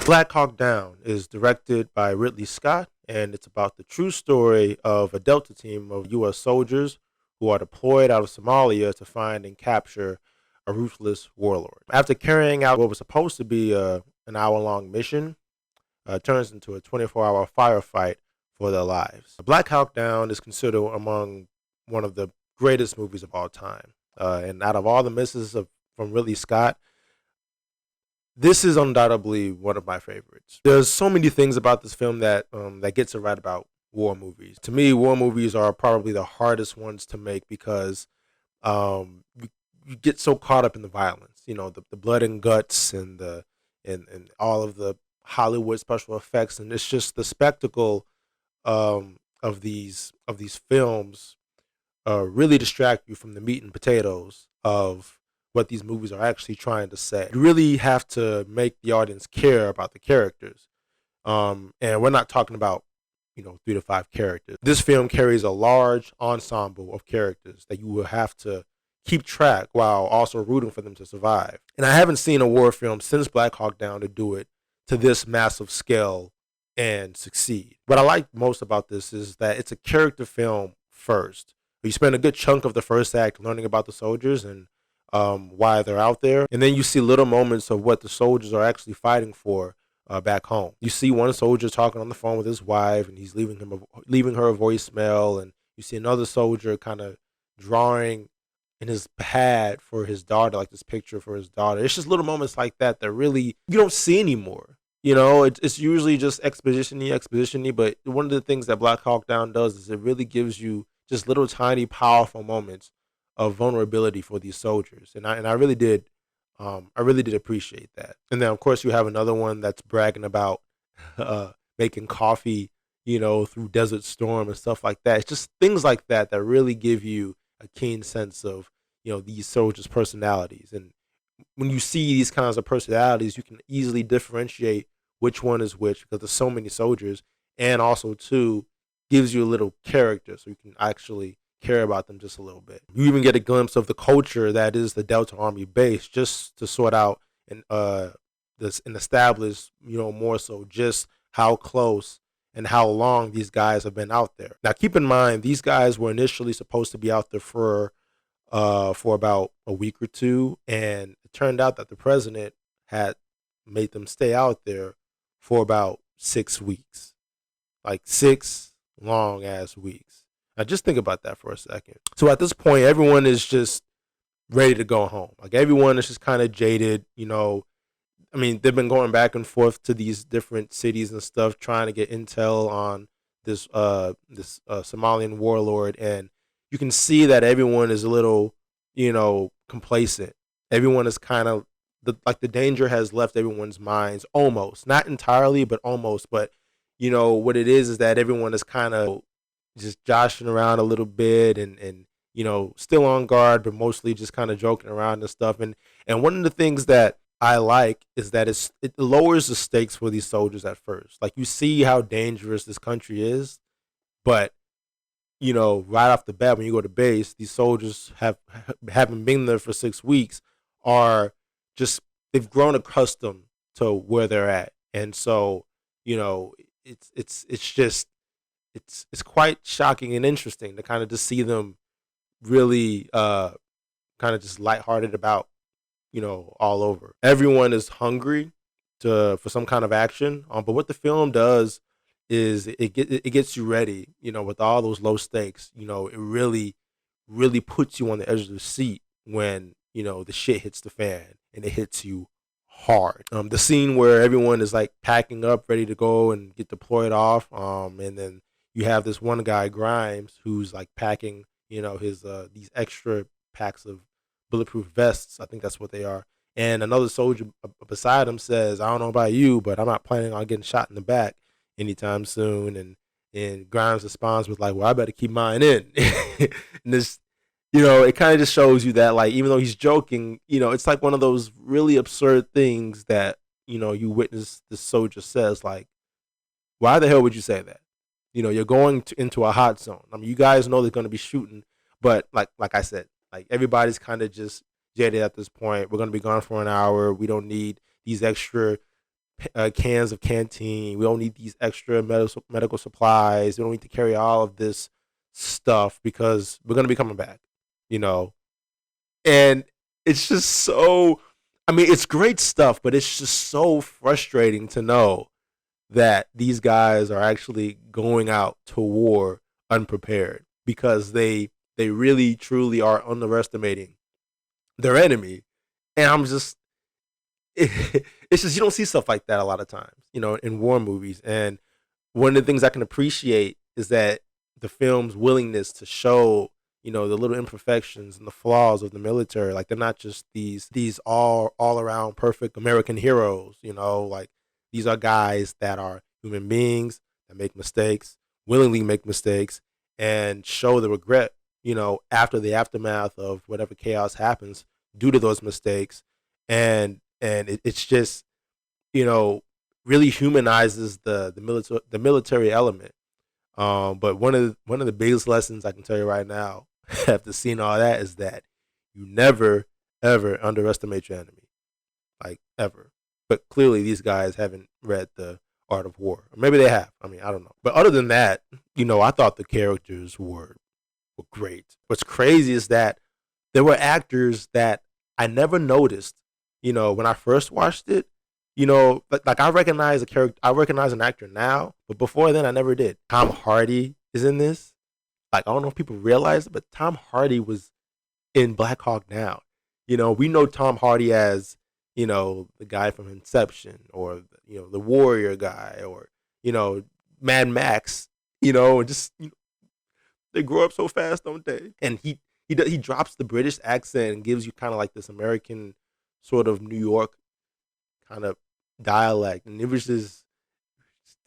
Black Hawk Down is directed by Ridley Scott, and it's about the true story of a Delta team of U.S. soldiers who are deployed out of Somalia to find and capture a ruthless warlord. After carrying out what was supposed to be an hour-long mission, it turns into a 24-hour firefight for their lives. Black Hawk Down is considered among one of the greatest movies of all time, and out of all the misses from Ridley Scott, this is undoubtedly one of my favorites. There's so many things about this film that gets it right about war movies. To me, war movies are probably the hardest ones to make because you get so caught up in the violence. You know, the blood and guts and all of the Hollywood special effects, and it's just the spectacle of these films really distract you from the meat and potatoes of what these movies are actually trying to say. You really have to make the audience care about the characters. And we're not talking about, 3 to 5 characters. This film carries a large ensemble of characters that you will have to keep track while also rooting for them to survive. And I haven't seen a war film since Black Hawk Down to do it to this massive scale and succeed. What I like most about this is that it's a character film first. You spend a good chunk of the first act learning about the soldiers and why they're out there. And then you see little moments of what the soldiers are actually fighting for back home. You see one soldier talking on the phone with his wife, and he's leaving her a voicemail. And you see another soldier kind of drawing in his pad for his daughter, like this picture for his daughter. It's just little moments like that that really you don't see anymore. It's usually just exposition-y. But one of the things that Black Hawk Down does is it really gives you just little tiny powerful moments of vulnerability for these soldiers, and I really did appreciate that. And then of course you have another one that's bragging about making coffee, through Desert Storm and stuff like that. It's just things like that that really give you a keen sense of these soldiers' personalities, and when you see these kinds of personalities, you can easily differentiate which one is which because there's so many soldiers, and also too gives you a little character so you can actually care about them just a little bit. You even get a glimpse of the culture that is the Delta Army base, just to sort out and establish, more so just how close and how long these guys have been out there. Now, keep in mind, these guys were initially supposed to be out there for about a week or two, and it turned out that the president had made them stay out there for about 6 weeks, like 6 long ass weeks. Now, just think about that for a second. So at this point, everyone is just ready to go home. Like everyone is just kind of jaded. I mean, they've been going back and forth to these different cities and stuff, trying to get intel on this Somalian warlord, and you can see that everyone is a little, complacent. Everyone is kind of the danger has left everyone's minds, almost, not entirely, but almost. But what it is that everyone is kind of just joshing around a little bit, and still on guard, but mostly just kind of joking around and stuff. And one of the things that I like is that it lowers the stakes for these soldiers at first. Like, you see how dangerous this country is, but right off the bat when you go to base, these soldiers haven't been there for 6 weeks, are just they've grown accustomed to where they're at, and so it's just it's quite shocking and interesting to kind of just see them really kind of just lighthearted about all over. Everyone is hungry for some kind of action. But what the film does is it gets you ready. With all those low stakes. It really puts you on the edge of the seat when the shit hits the fan, and it hits you hard. The scene where everyone is like packing up, ready to go and get deployed off. And then you have this one guy, Grimes, who's like packing, his these extra packs of bulletproof vests. I think that's what they are. And another soldier beside him says, "I don't know about you, but I'm not planning on getting shot in the back anytime soon." And Grimes responds with like, "Well, I better keep mine in." And this, it kind of just shows you that, like, even though he's joking, it's like one of those really absurd things that you witness this soldier says, like, why the hell would you say that? You're going into a hot zone. I mean, you guys know they're going to be shooting, but like I said, like, everybody's kind of just jaded at this point. We're going to be gone for an hour. We don't need these extra cans of canteen. We don't need these extra medical supplies. We don't need to carry all of this stuff because we're gonna be coming back, you know. And it's just so. I mean, it's great stuff, but it's just so frustrating to know that these guys are actually going out to war unprepared because they really truly are underestimating their enemy. And I'm just it's just you don't see stuff like that a lot of times, in war movies. And one of the things I can appreciate is that the film's willingness to show, the little imperfections and the flaws of the military. Like they're not just these all around perfect American heroes, like these are guys that are human beings that make mistakes, willingly make mistakes, and show the regret, after the aftermath of whatever chaos happens due to those mistakes. And it's just, you know, really humanizes the military element. But one of the biggest lessons I can tell you right now, after seeing all that, is that you never ever underestimate your enemy, like ever. But clearly, these guys haven't read the Art of War, or maybe they have. I mean, I don't know. But other than that, I thought the characters were great. What's crazy is that there were actors that I never noticed, when I first watched it. Like I recognize a character, I recognize an actor now, but before then I never did. Tom Hardy is in this. Like I don't know if people realize it, but Tom Hardy was in Black Hawk Down. We know Tom Hardy as, the guy from Inception, or the Warrior guy, or Mad Max. Just they grow up so fast, don't they? And he drops the British accent and gives you kind of like this American sort of New York kind of dialect, and it was just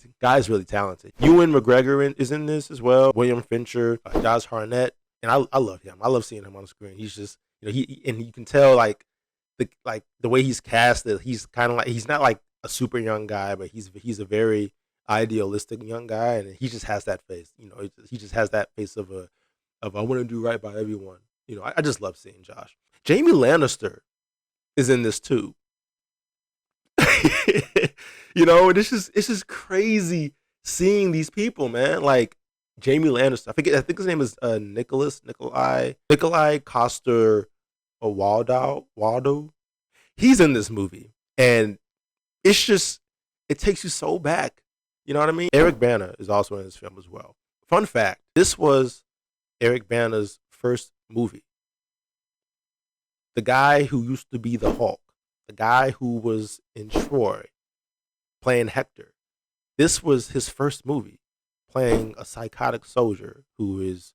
the guy's really talented. Ewan McGregor is in this as well. William Fincher, Josh Hartnett, and I love him. I love seeing him on the screen. He's just and you can tell the way he's casted. He's kind of like, he's not like a super young guy, but he's a very idealistic young guy, and he just has that face. He just has that face of I want to do right by everyone. I just love seeing Josh. Jamie Lannister is in this too. It's just crazy seeing these people, man. Like Jamie Lannister, I think his name is Nikolai Coster Waldo. He's in this movie, and it takes you so back. You know what I mean? Eric Bana is also in this film as well. Fun fact: this was Eric Bana's first movie. The guy who used to be the Hulk, the guy who was in Troy playing Hector. This was his first movie, playing a psychotic soldier who is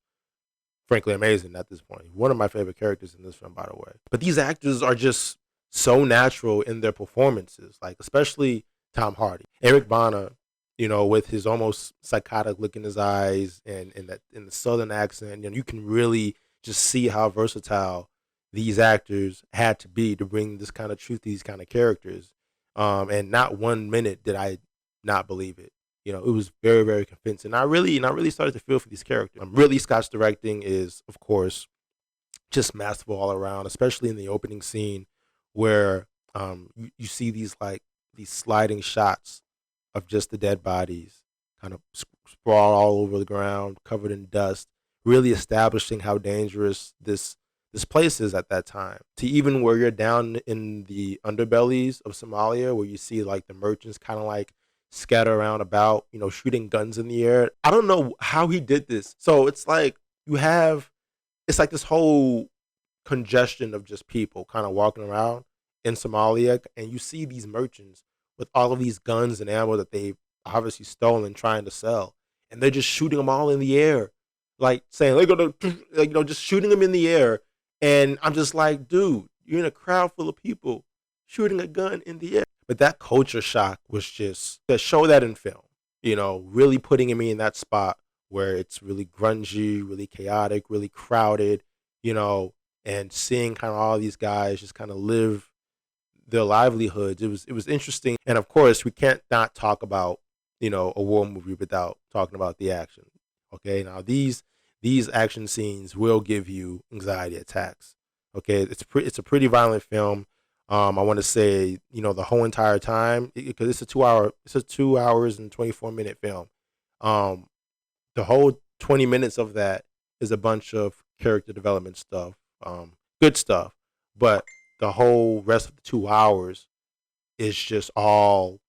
frankly amazing at this point. One of my favorite characters in this film, by the way. But these actors are just so natural in their performances, like especially Tom Hardy. Eric Bana, with his almost psychotic look in his eyes and in the southern accent, you can really just see how versatile these actors had to be to bring this kind of truth to these kind of characters. And not 1 minute did I not believe it. It was very, very convincing. And I really started to feel for these characters. Ridley Scott's directing is, of course, just masterful all around, especially in the opening scene where you see these sliding shots of just the dead bodies kind of sprawl all over the ground, covered in dust, really establishing how dangerous this place is at that time. To even where you're down in the underbellies of Somalia, where you see like the merchants kind of like scatter around about, shooting guns in the air. I don't know how he did this. So it's like it's like this whole congestion of just people kind of walking around in Somalia, and you see these merchants with all of these guns and ammo that they've obviously stolen, trying to sell, and they're just shooting them all in the air, like saying they're gonna, just shooting them in the air. And I'm just like, dude, you're in a crowd full of people shooting a gun in the air. But that culture shock was just to show that in film, really putting me in that spot where it's really grungy, really chaotic, really crowded, and seeing kind of all these guys just kind of live their livelihoods. It was interesting. And of course, we can't not talk about, a war movie without talking about the action. Okay, now these action scenes will give you anxiety attacks. Okay, it's a pretty violent film. I want to say, the whole entire time, because it's a 2 hours and 24-minute film. Um, the whole 20 minutes of that is a bunch of character development stuff, good stuff. But the whole rest of the 2 hours is just all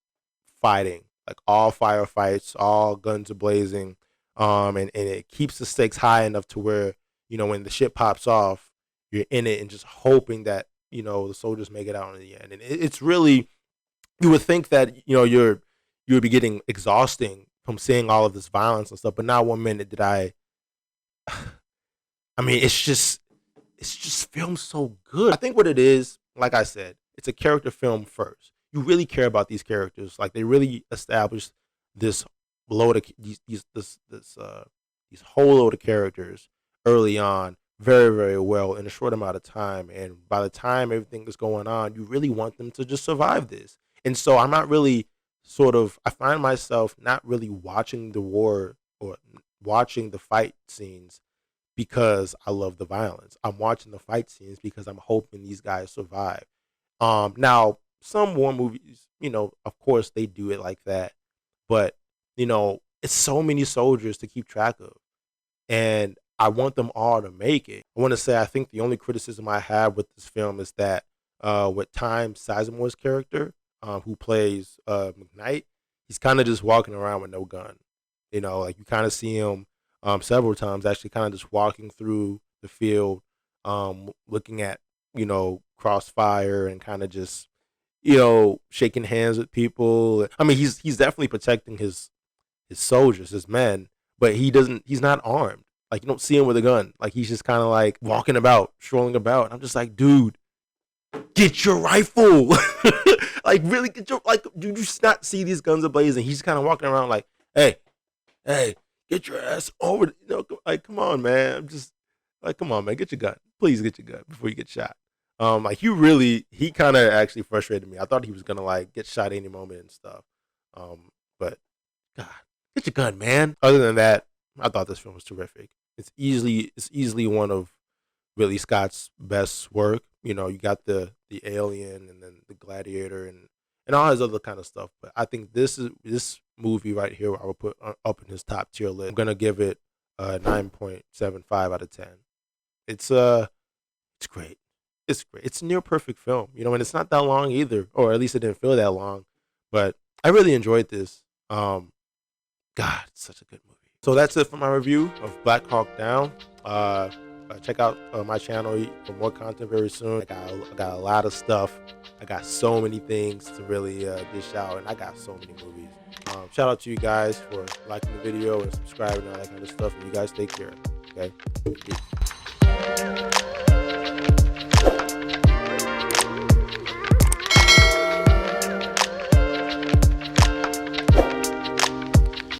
fighting, like all firefights, all guns are blazing, and it keeps the stakes high enough to where when the shit pops off, you're in it and just hoping that the soldiers make it out in the end. And it's really, you would think that you would be getting exhausting from seeing all of this violence and stuff, but not one minute did I. I mean, it's just filmed so good. I think what it is, like I said, it's a character film first. You really care about these characters. Like they really established this load of these whole load of characters early on, very very well in a short amount of time. And by the time everything is going on, you really want them to just survive this. And so I'm not really I find myself not really watching the war or watching the fight scenes because I love the violence. I'm watching the fight scenes because I'm hoping these guys survive. Now some war movies, of course they do it like that, but it's so many soldiers to keep track of, and I want them all to make it. I want to say I think the only criticism I have with this film is that with Sizemore's character, who plays McKnight, he's kind of just walking around with no gun. Like you kind of see him several times actually kind of just walking through the field, looking at crossfire and kind of just shaking hands with people. I mean, he's definitely protecting his soldiers, his men, but he's not armed. Like you don't see him with a gun. Like he's just kind of like walking about, strolling about. And I'm just like, dude, get your rifle. Like really get your, like, do you just not see these guns ablazing? He's kind of walking around like, hey, get your ass over. Like come on, man. I'm just like, come on, man, get your gun. Please get your gun before you get shot. Like he kind of actually frustrated me. I thought he was gonna like get shot any moment and stuff. But God, get your gun, man. Other than that, I thought this film was terrific. It's easily one of Ridley Scott's best work. You got the Alien and then the Gladiator and all his other kind of stuff. But I think this movie right here I would put up in his top tier list. I'm gonna give it a 9.75 out of 10. It's great. It's great. It's a near perfect film, and it's not that long either, or at least it didn't feel that long. But I really enjoyed this. God, it's such a good movie. So that's it for my review of Black Hawk Down. Check out my channel for more content very soon. I got a lot of stuff. I got so many things to really dish out, and I got so many movies. Shout out to you guys for liking the video and subscribing and all that kind of stuff. And you guys take care. Okay. Peace.